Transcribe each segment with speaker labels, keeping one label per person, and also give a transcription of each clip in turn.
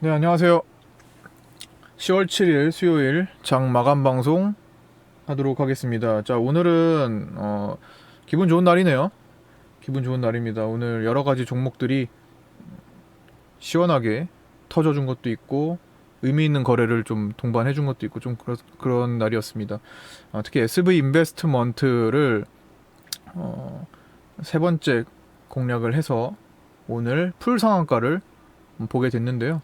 Speaker 1: 네, 안녕하세요. 10월 7일 수요일 장 마감 방송 하도록 하겠습니다. 자, 오늘은 기분 좋은 날이네요. 기분 좋은 날입니다. 오늘 여러 가지 종목들이 시원하게 터져준 것도 있고 의미 있는 거래를 좀 동반해준 것도 있고 좀 그런 날이었습니다. 특히 SV 인베스트먼트를 세 번째 공략을 해서 오늘 풀 상한가를 보게 됐는데요.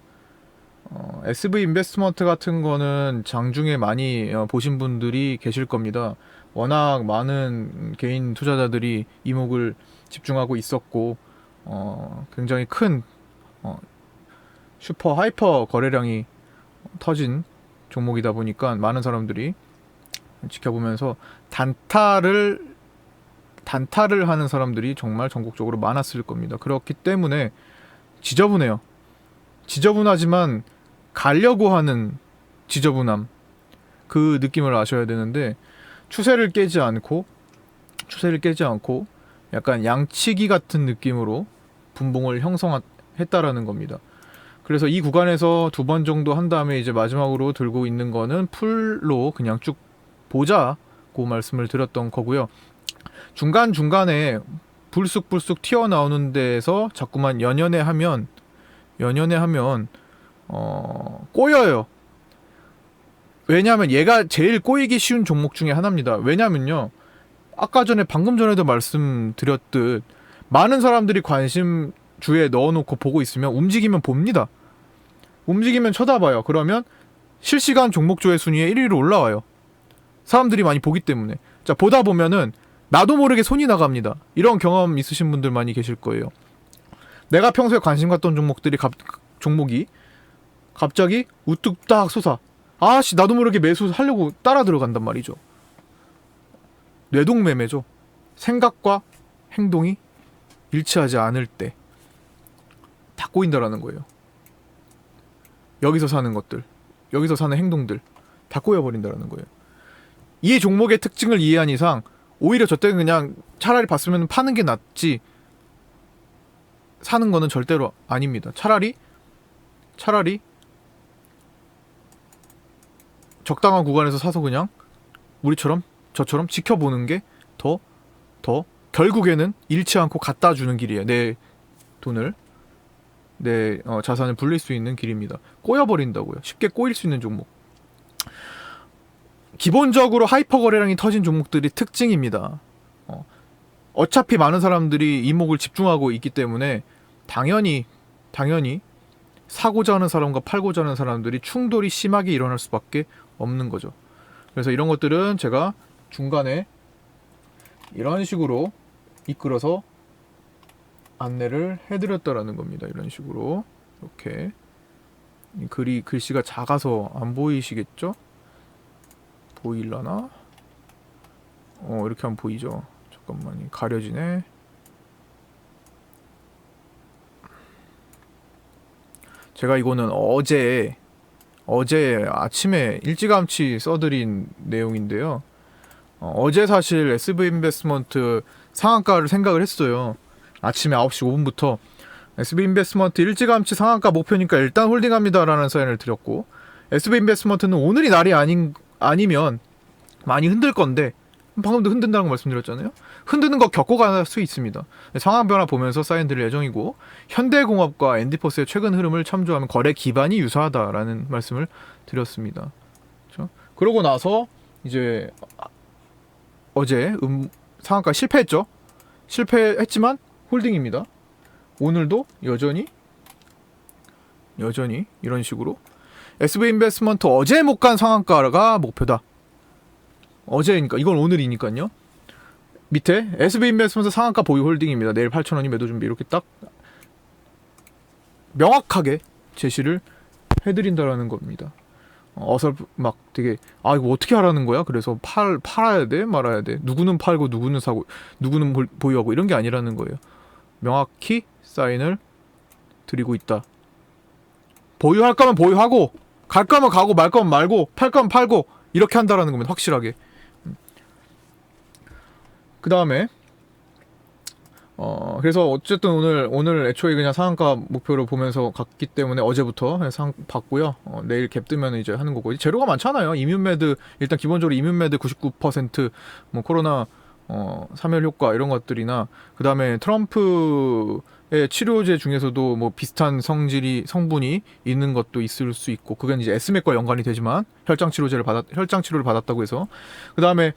Speaker 1: SV 인베스트먼트 같은 거는 장중에 많이 보신 분들이 계실 겁니다. 워낙 많은 개인 투자자들이 이목을 집중하고 있었고, 굉장히 큰 슈퍼 하이퍼 거래량이 터진 종목이다 보니까 많은 사람들이 지켜보면서 단타를 하는 사람들이 정말 전국적으로 많았을 겁니다. 그렇기 때문에 지저분해요. 지저분하지만 가려고 하는 지저분함, 그 느낌을 아셔야 되는데, 추세를 깨지 않고 약간 양치기 같은 느낌으로 분봉을 형성했다라는 겁니다. 그래서 이 구간에서 두 번 정도 한 다음에 이제 마지막으로 들고 있는 거는 풀로 그냥 쭉 보자고 말씀을 드렸던 거고요. 중간중간에 불쑥불쑥 튀어나오는 데에서 자꾸만 연연해 하면 꼬여요. 왜냐하면 얘가 제일 꼬이기 쉬운 종목 중에 하나입니다. 왜냐면요, 아까 전에 방금 전에도 말씀드렸듯 많은 사람들이 관심 주에 넣어놓고 보고 있으면 움직이면 봅니다. 움직이면 쳐다봐요. 그러면 실시간 종목 조회 순위에 1위로 올라와요. 사람들이 많이 보기 때문에. 자, 보다 보면은 나도 모르게 손이 나갑니다. 이런 경험 있으신 분들 많이 계실 거예요. 내가 평소에 관심 갖던 종목이 갑자기 우뚝 딱 솟아. 아씨, 나도 모르게 매수하려고 따라 들어간단 말이죠. 뇌동매매죠. 생각과 행동이 일치하지 않을 때 다 꼬인다라는 거예요. 여기서 사는 것들, 여기서 사는 행동들 다 꼬여버린다라는 거예요. 이 종목의 특징을 이해한 이상 오히려 저 때는 그냥 차라리 봤으면 파는 게 낫지 사는 거는 절대로 아닙니다. 차라리 적당한 구간에서 사서 그냥 우리처럼 저처럼 지켜보는 게 더 결국에는 잃지 않고 갖다 주는 길이에요. 내 돈을, 내 자산을 불릴 수 있는 길입니다. 꼬여버린다고요. 쉽게 꼬일 수 있는 종목. 기본적으로 하이퍼 거래량이 터진 종목들이 특징입니다. 어차피 많은 사람들이 이목을 집중하고 있기 때문에 당연히 사고자 하는 사람과 팔고자 하는 사람들이 충돌이 심하게 일어날 수밖에 없는 거죠. 그래서 이런 것들은 제가 중간에 이런 식으로 이끌어서 안내를 해드렸다라는 겁니다. 이런 식으로 이렇게 글씨가 작아서 안 보이시겠죠? 보일라나? 이렇게 하면 보이죠? 잠깐만, 가려지네. 제가 이거는 어제 아침에 일찌감치 써드린 내용인데요. 어제 사실 SV 인베스트먼트 상한가를 생각을 했어요. 아침에 9시 5분부터 SV 인베스트먼트 일찌감치 상한가 목표니까 일단 홀딩합니다라는 사연을 드렸고, SV 인베스트먼트는 오늘이 날이 아니면 많이 흔들 건데, 방금도 흔든다는 거 말씀드렸잖아요. 흔드는 거 겪고 갈 수 있습니다. 상황 변화 보면서 사인드릴 예정이고, 현대공업과 엔디포스의 최근 흐름을 참조하면 거래 기반이 유사하다라는 말씀을 드렸습니다. 그렇죠? 그러고 나서 이제 어제 상한가 실패했죠. 실패했지만 홀딩입니다. 오늘도 여전히 이런 식으로 SV 인베스트먼트 어제 못 간 상한가가 목표다. 어제니까 이건 오늘이니까요. 밑에 SV 인베스트먼트 상한가 보유 홀딩입니다. 내일 8,000원이 매도 준비, 이렇게 딱 명확하게 제시를 해드린다라는 겁니다. 막 되게 이거 어떻게 하라는 거야? 그래서 팔아야 돼? 말아야 돼? 누구는 팔고 누구는 사고 누구는 보유하고 이런 게 아니라는 거예요. 명확히 사인을 드리고 있다. 보유할 거면 보유하고, 갈 거면 가고, 말 거면 말고, 팔 거면 팔고, 이렇게 한다라는 겁니다. 확실하게. 그 다음에 그래서 어쨌든 오늘 애초에 그냥 상한가 목표로 보면서 갔기 때문에 어제부터 그냥 상 봤고요. 내일 갭 뜨면 이제 하는 거고. 재료가 많잖아요. 이뮨메드, 일단 기본적으로 이뮨메드 99%, 뭐 코로나, 사멸 효과 이런 것들이나, 그 다음에 트럼프의 치료제 중에서도 뭐 비슷한 성분이 있는 것도 있을 수 있고, 그건 이제 에스맥과 연관이 되지만, 혈장 치료를 받았다고 해서. 그 다음에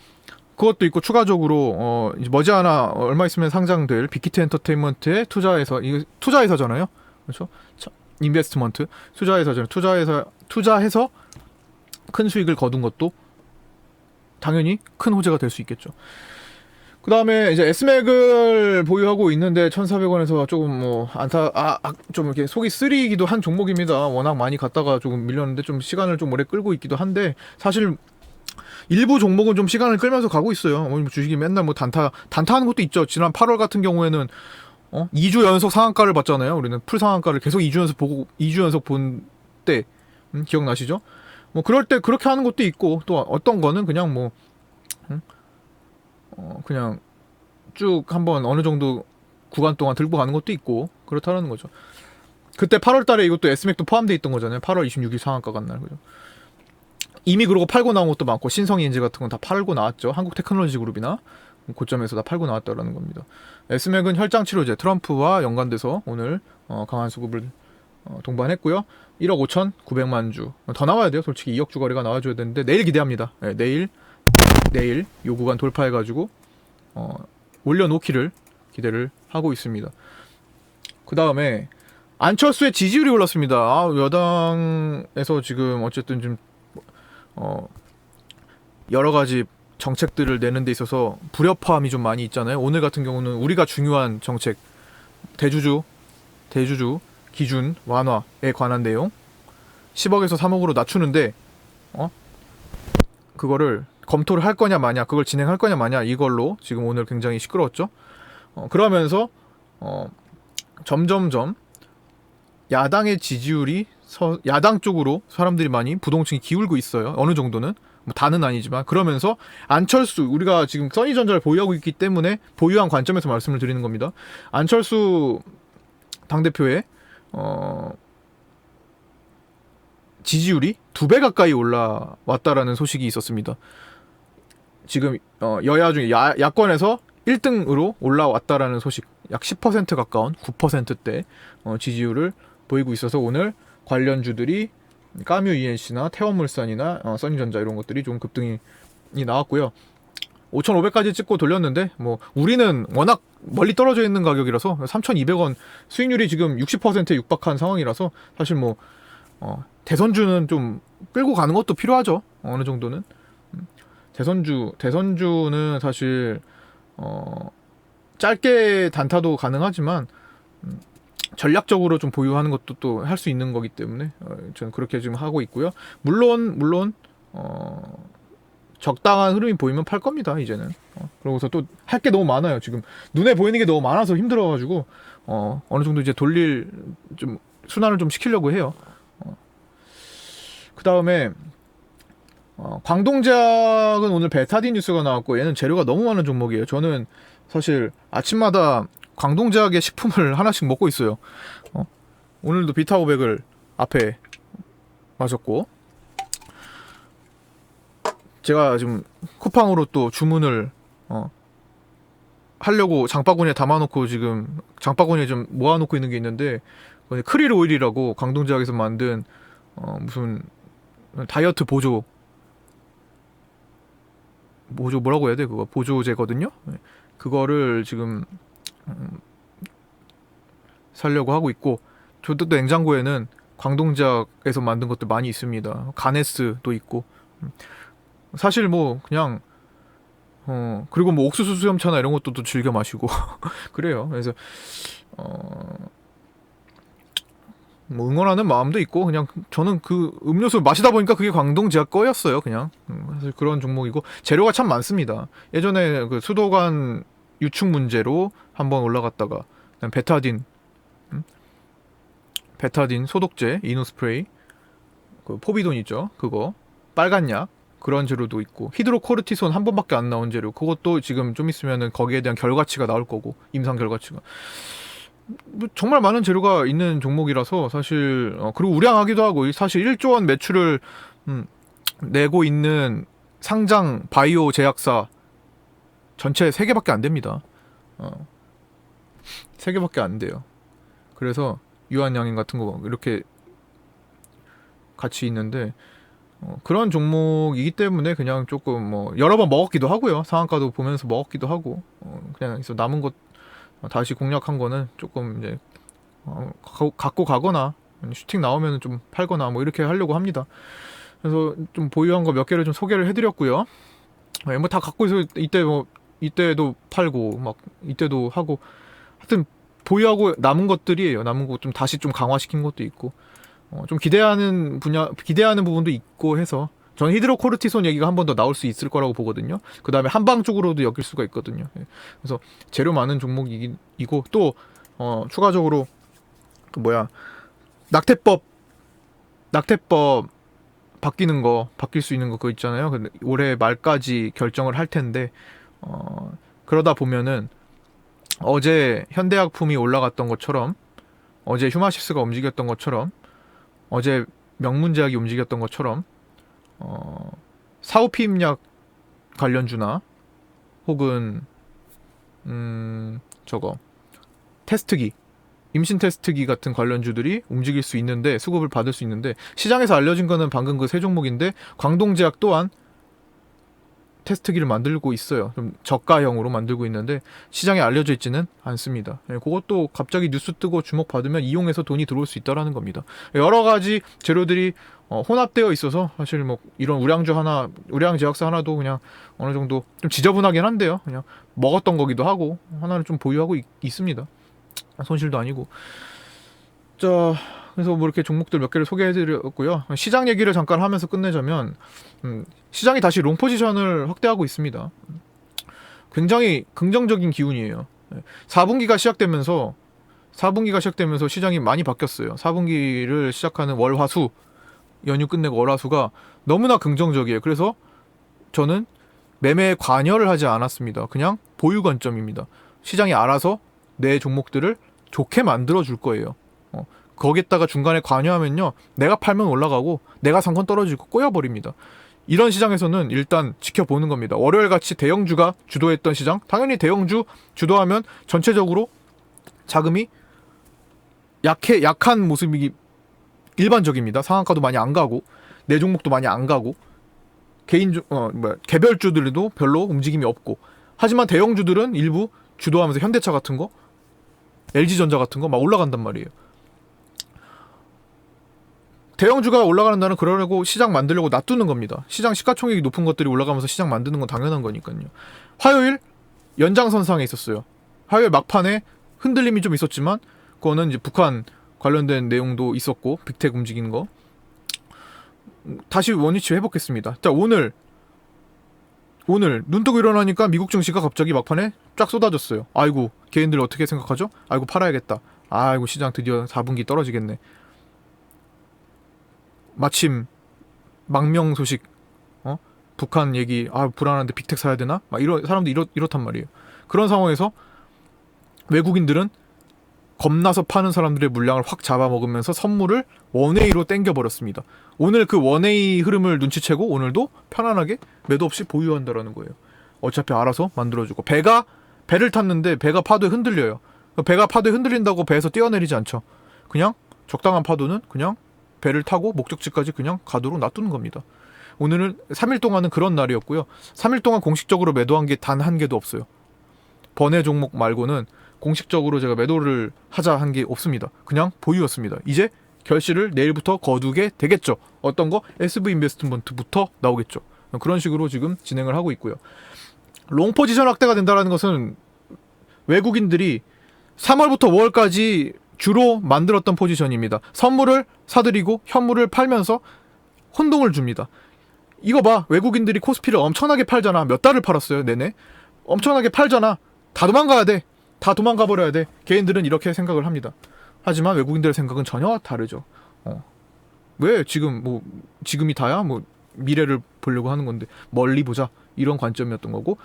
Speaker 1: 그것도 있고 추가적으로 이제 머지않아 얼마 있으면 상장될 빅히트 엔터테인먼트에 투자회사잖아요. 그렇죠? 인베스트먼트 투자회사잖아요. 투자해서 큰 수익을 거둔 것도 당연히 큰 호재가 될 수 있겠죠. 그 다음에 이제 에스맥을 보유하고 있는데 1,400원에서 조금 좀 이렇게 속이 쓰리기도 한 종목입니다. 워낙 많이 갔다가 조금 밀렸는데 좀 시간을 좀 오래 끌고 있기도 한데, 사실 일부 종목은 좀 시간을 끌면서 가고 있어요. 주식이 맨날 뭐 단타하는 것도 있죠. 지난 8월 같은 경우에는 2주 연속 상한가를 봤잖아요. 우리는 풀 상한가를 계속 2주 연속 보고 2주 연속 본 때, 기억나시죠? 뭐 그럴 때 그렇게 하는 것도 있고, 또 어떤 거는 그냥 뭐 그냥 쭉 한번 어느 정도 구간 동안 들고 가는 것도 있고 그렇다라는 거죠. 그때 8월 달에 이것도 에스맥도 포함되어 있던 거잖아요. 8월 26일 상한가 간 날. 그죠? 이미 그러고 팔고 나온 것도 많고, 신성인지 같은 건 다 팔고 나왔죠. 한국 테크놀로지 그룹이나 고점에서 다 팔고 나왔다라는 겁니다. 에스맥은 혈장 치료제 트럼프와 연관돼서 오늘 강한 수급을 동반했고요. 1억 5,900만 주. 더 나와야 돼요. 솔직히 2억 주 거래가 나와줘야 되는데 내일 기대합니다. 네, 내일 요 구간 돌파해가지고 올려놓기를 기대를 하고 있습니다. 그 다음에 안철수의 지지율이 올랐습니다. 여당에서 지금 어쨌든 좀 여러 가지 정책들을 내는 데 있어서 불협화음이 좀 많이 있잖아요. 오늘 같은 경우는 우리가 중요한 정책, 대주주 기준 완화에 관한 내용 10억에서 3억으로 낮추는데 그거를 검토를 할 거냐 마냐, 그걸 진행할 거냐 마냐, 이걸로 지금 오늘 굉장히 시끄러웠죠. 그러면서 점점점 야당의 지지율이 야당 쪽으로 사람들이 많이 부동층이 기울고 있어요. 어느 정도는, 뭐 다는 아니지만. 그러면서 안철수, 우리가 지금 써니전자를 보유하고 있기 때문에 보유한 관점에서 말씀을 드리는 겁니다. 안철수 당대표의 지지율이 2배 가까이 올라왔다라는 소식이 있었습니다. 지금 여야 중에 야권에서 1등으로 올라왔다라는 소식, 약 10% 가까운 9%대 지지율을 보이고 있어서 오늘 관련주들이 까뮤 ENC나 태원물산이나 써니전자 이런 것들이 좀 급등이 나왔고요. 5,500까지 찍고 돌렸는데, 뭐 우리는 워낙 멀리 떨어져 있는 가격이라서 3,200원 수익률이 지금 60%에 육박한 상황이라서 사실 뭐 대선주는 좀 끌고 가는 것도 필요하죠. 어느 정도는. 대선주는 사실 짧게 단타도 가능하지만 전략적으로 좀 보유하는 것도 또 할 수 있는 거기 때문에 저는 그렇게 지금 하고 있고요. 물론 적당한 흐름이 보이면 팔 겁니다. 이제는. 그러고서 또 할 게 너무 많아요. 지금 눈에 보이는 게 너무 많아서 힘들어가지고 어느 정도 이제 좀 순환을 좀 시키려고 해요. 그 다음에 광동제약은 오늘 베타딘 뉴스가 나왔고, 얘는 재료가 너무 많은 종목이에요. 저는 사실 아침마다 광동제약의 식품을 하나씩 먹고 있어요. 오늘도 비타500을 앞에 마셨고, 제가 지금 쿠팡으로 또 주문을 하려고 장바구니에 담아놓고 지금 장바구니에 좀 모아놓고 있는 게 있는데, 크릴 오일이라고 광동제약에서 만든 무슨 다이어트 보조 뭐라고 해야 돼? 그거 보조제거든요. 그거를 지금 살려고 하고 있고, 저도 또 냉장고에는 광동제약에서 만든 것도 많이 있습니다. 가네스도 있고. 사실 뭐 그냥 그리고 뭐 옥수수 수염차나 이런 것도 또 즐겨 마시고 그래요. 그래서 뭐 응원하는 마음도 있고, 그냥 저는 그 음료수 마시다 보니까 그게 광동제약 거였어요. 그냥 사실 그런 종목이고, 재료가 참 많습니다. 예전에 그 수도관 유축 문제로 한번 올라갔다가 그다음 베타딘 소독제, 이노스프레이, 그 포비돈 있죠, 그거 빨간 약, 그런 재료도 있고, 히드로코르티손 한 번밖에 안 나온 재료, 그것도 지금 좀 있으면은 거기에 대한 결과치가 나올 거고, 임상 결과치가. 뭐 정말 많은 재료가 있는 종목이라서 사실 그리고 우량하기도 하고, 사실 1조 원 매출을 내고 있는 상장 바이오 제약사 전체 3개밖에 안 됩니다. 3개밖에 안 돼요. 그래서 유한양행 같은 거 이렇게 같이 있는데, 그런 종목이기 때문에 그냥 조금 뭐 여러 번 먹었기도 하고요. 상한가도 보면서 먹었기도 하고, 그냥 그래서 남은 것 다시 공략한 거는 조금 이제 갖고 가거나 슈팅 나오면 좀 팔거나 뭐 이렇게 하려고 합니다. 그래서 좀 보유한 거 몇 개를 좀 소개를 해드렸고요. 뭐 다 갖고 있어. 이때도 팔고 막 이때도 하고, 하여튼 보유하고 남은 것들이에요. 남은 거 좀 다시 좀 강화시킨 것도 있고, 좀 기대하는 부분도 있고 해서, 저는 히드로코르티손 얘기가 한 번 더 나올 수 있을 거라고 보거든요. 그 다음에 한방 쪽으로도 엮일 수가 있거든요. 그래서 재료 많은 종목이고, 또 추가적으로 낙태법 바뀔 수 있는 거 그거 있잖아요. 근데 올해 말까지 결정을 할 텐데, 그러다 보면은 어제 현대약품이 올라갔던 것처럼, 어제 휴마시스가 움직였던 것처럼, 어제 명문제약이 움직였던 것처럼, 사오피임약 관련주나 혹은 테스트기, 임신 테스트기 같은 관련주들이 움직일 수 있는데, 수급을 받을 수 있는데, 시장에서 알려진 거는 방금 그 세 종목인데, 광동제약 또한 테스트기를 만들고 있어요. 좀 저가형으로 만들고 있는데 시장에 알려져 있지는 않습니다. 그것도 갑자기 뉴스 뜨고 주목받으면 이용해서 돈이 들어올 수 있다라는 겁니다. 여러 가지 재료들이 혼합되어 있어서 사실 뭐 이런 우량제약사 하나도 그냥 어느 정도 좀 지저분하긴 한데요. 그냥 먹었던 거기도 하고, 하나를 좀 보유하고 있습니다. 손실도 아니고. 자, 그래서 뭐 이렇게 종목들 몇 개를 소개해드렸고요. 시장 얘기를 잠깐 하면서 끝내자면, 시장이 다시 롱 포지션을 확대하고 있습니다. 굉장히 긍정적인 기운이에요. 4분기가 시작되면서 시장이 많이 바뀌었어요. 4분기를 시작하는 월화수, 연휴 끝내고 월화수가 너무나 긍정적이에요. 그래서 저는 매매에 관여를 하지 않았습니다. 그냥 보유 관점입니다. 시장이 알아서 내 종목들을 좋게 만들어 줄 거예요. 거기에다가 중간에 관여하면요, 내가 팔면 올라가고 내가 산 건 떨어지고 꼬여버립니다. 이런 시장에서는 일단 지켜보는 겁니다. 월요일같이 대형주가 주도했던 시장, 당연히 대형주 주도하면 전체적으로 자금이 약한 모습이 일반적입니다. 상한가도 많이 안 가고 내 종목도 많이 안 가고 개별주들도 별로 움직임이 없고, 하지만 대형주들은 일부 주도하면서 현대차 같은 거, LG전자 같은 거 막 올라간단 말이에요. 대형주가 올라가는 그러려고 시장 만들려고 놔두는 겁니다. 시장 시가총액이 높은 것들이 올라가면서 시장 만드는 건 당연한 거니까요. 화요일 연장선상에 있었어요. 화요일 막판에 흔들림이 좀 있었지만 그거는 이제 북한 관련된 내용도 있었고, 빅텍 움직이는 거. 다시 원위치 회복했습니다. 자, 오늘 눈 뜨고 일어나니까 미국 증시가 갑자기 막판에 쫙 쏟아졌어요. 아이고, 개인들 어떻게 생각하죠? 아이고, 팔아야겠다. 아이고, 시장 드디어 4분기 떨어지겠네. 마침 망명 소식, 북한 얘기, 불안한데 빅텍 사야 되나? 막 사람들 이렇단 말이에요. 그런 상황에서 외국인들은 겁나서 파는 사람들의 물량을 확 잡아먹으면서 선물을 원웨이로 땡겨버렸습니다. 오늘 그 원웨이 흐름을 눈치채고 오늘도 편안하게 매도 없이 보유한다라는 거예요. 어차피 알아서 만들어주고, 배를 탔는데 배가 파도에 흔들려요. 배가 파도에 흔들린다고 배에서 뛰어내리지 않죠. 그냥 적당한 파도는 그냥 배를 타고 목적지까지 그냥 가도록 놔두는 겁니다. 오늘은 3일 동안은 그런 날이었고요. 3일 동안 공식적으로 매도한 게 단 한 개도 없어요. 번외 종목 말고는 공식적으로 제가 매도를 하자 한 게 없습니다. 그냥 보유였습니다. 이제 결실을 내일부터 거두게 되겠죠. 어떤 거? SV인베스트먼트부터 나오겠죠. 그런 식으로 지금 진행을 하고 있고요. 롱 포지션 확대가 된다는 것은 외국인들이 3월부터 5월까지 주로 만들었던 포지션입니다. 선물을 사들이고 현물을 팔면서 혼동을 줍니다. 이거 봐, 외국인들이 코스피를 엄청나게 팔잖아. 몇 달을 팔았어요, 내내. 엄청나게 팔잖아. 다 도망가야 돼. 다 도망가 버려야 돼. 개인들은 이렇게 생각을 합니다. 하지만 외국인들의 생각은 전혀 다르죠. 왜 지금이 다야? 뭐 미래를 보려고 하는 건데 멀리 보자 이런 관점이었던 거고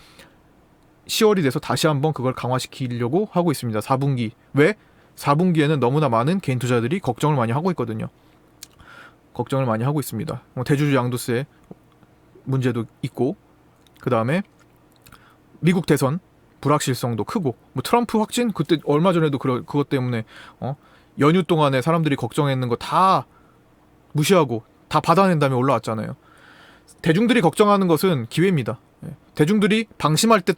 Speaker 1: 10월이 돼서 다시 한번 그걸 강화시키려고 하고 있습니다. 4분기. 왜? 4분기에는 너무나 많은 개인 투자들이 걱정을 많이 하고 있거든요. 걱정을 많이 하고 있습니다. 대주주 양도세 문제도 있고 그 다음에 미국 대선 불확실성도 크고 트럼프 확진 그때 얼마 전에도 그것 때문에 연휴 동안에 사람들이 걱정했는 거 다 무시하고 다 받아낸 다음에 올라왔잖아요. 대중들이 걱정하는 것은 기회입니다. 대중들이 방심할 때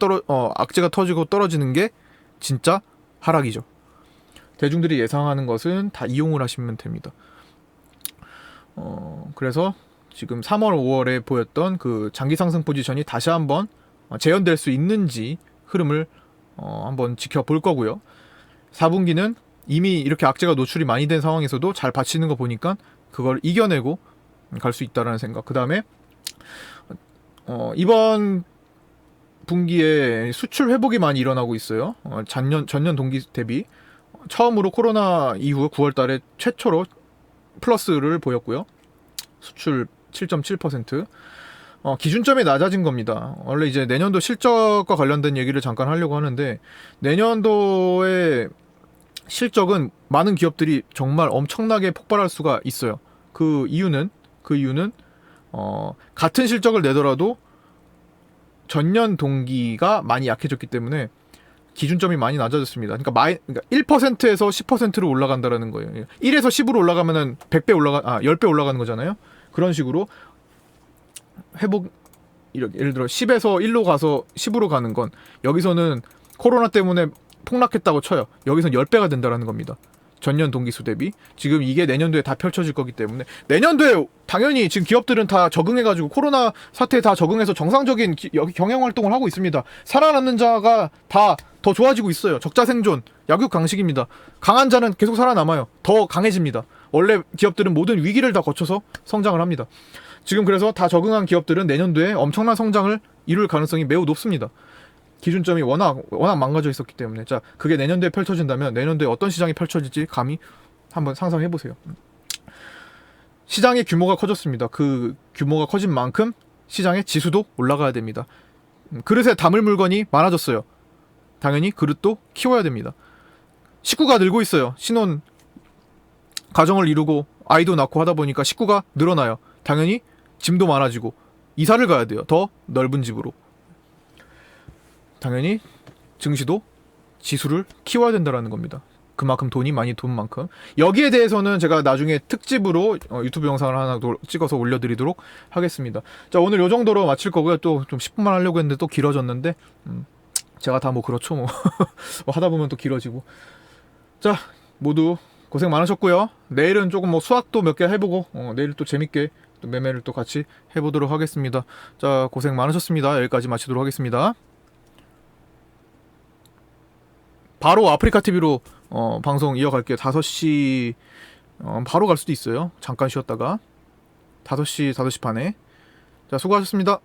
Speaker 1: 악재가 터지고 떨어지는 게 진짜 하락이죠. 대중들이 예상하는 것은 다 이용을 하시면 됩니다. 그래서 지금 3월, 5월에 보였던 그 장기 상승 포지션이 다시 한번 재현될 수 있는지 흐름을 한번 지켜볼 거고요. 4분기는 이미 이렇게 악재가 노출이 많이 된 상황에서도 잘 받치는 거 보니까 그걸 이겨내고 갈 수 있다라는 생각. 그 다음에 이번 분기에 수출 회복이 많이 일어나고 있어요. 전년 동기 대비 처음으로 코로나 이후 9월 달에 최초로 플러스를 보였고요. 수출 7.7%. 기준점이 낮아진 겁니다. 원래 이제 내년도 실적과 관련된 얘기를 잠깐 하려고 하는데 내년도의 실적은 많은 기업들이 정말 엄청나게 폭발할 수가 있어요. 그 이유는 같은 실적을 내더라도 전년 동기가 많이 약해졌기 때문에 기준점이 많이 낮아졌습니다. 그러니까 1%에서 10%로 올라간다라는 거예요. 1에서 10으로 올라가면은 10배 올라가는 거잖아요. 그런 식으로 회복, 예를 들어 10에서 1로 가서 10으로 가는 건 여기서는 코로나 때문에 폭락했다고 쳐요. 여기서는 10배가 된다라는 겁니다. 전년 동기수 대비. 지금 이게 내년도에 다 펼쳐질 거기 때문에 내년도에 당연히 지금 기업들은 다 적응해가지고 코로나 사태에 다 적응해서 정상적인 경영활동을 하고 있습니다. 살아남는 자가 다 더 좋아지고 있어요. 적자 생존, 약육강식입니다. 강한 자는 계속 살아남아요. 더 강해집니다. 원래 기업들은 모든 위기를 다 거쳐서 성장을 합니다. 지금 그래서 다 적응한 기업들은 내년도에 엄청난 성장을 이룰 가능성이 매우 높습니다. 기준점이 워낙 망가져 있었기 때문에. 자, 그게 내년도에 펼쳐진다면 내년도에 어떤 시장이 펼쳐질지 감히 한번 상상해 보세요. 시장의 규모가 커졌습니다. 그 규모가 커진 만큼 시장의 지수도 올라가야 됩니다. 그릇에 담을 물건이 많아졌어요. 당연히 그릇도 키워야 됩니다. 식구가 늘고 있어요. 신혼 가정을 이루고 아이도 낳고 하다 보니까 식구가 늘어나요. 당연히 짐도 많아지고 이사를 가야 돼요. 더 넓은 집으로. 당연히 증시도 지수를 키워야 된다라는 겁니다. 그만큼 돈이 많이 돈 만큼. 여기에 대해서는 제가 나중에 특집으로 유튜브 영상을 하나 찍어서 올려드리도록 하겠습니다. 자, 오늘 요 정도로 마칠 거고요. 또 좀 10분만 하려고 했는데 또 길어졌는데 제가 다 뭐 그렇죠 뭐 하다 보면 또 길어지고. 자, 모두 고생 많으셨고요. 내일은 조금 뭐 수학도 몇 개 해보고 내일 또 재밌게 또 매매를 또 같이 해보도록 하겠습니다. 자, 고생 많으셨습니다. 여기까지 마치도록 하겠습니다. 바로 아프리카 TV로 방송 이어갈게요. 5시 바로 갈 수도 있어요. 잠깐 쉬었다가 5시 반에. 자, 수고하셨습니다.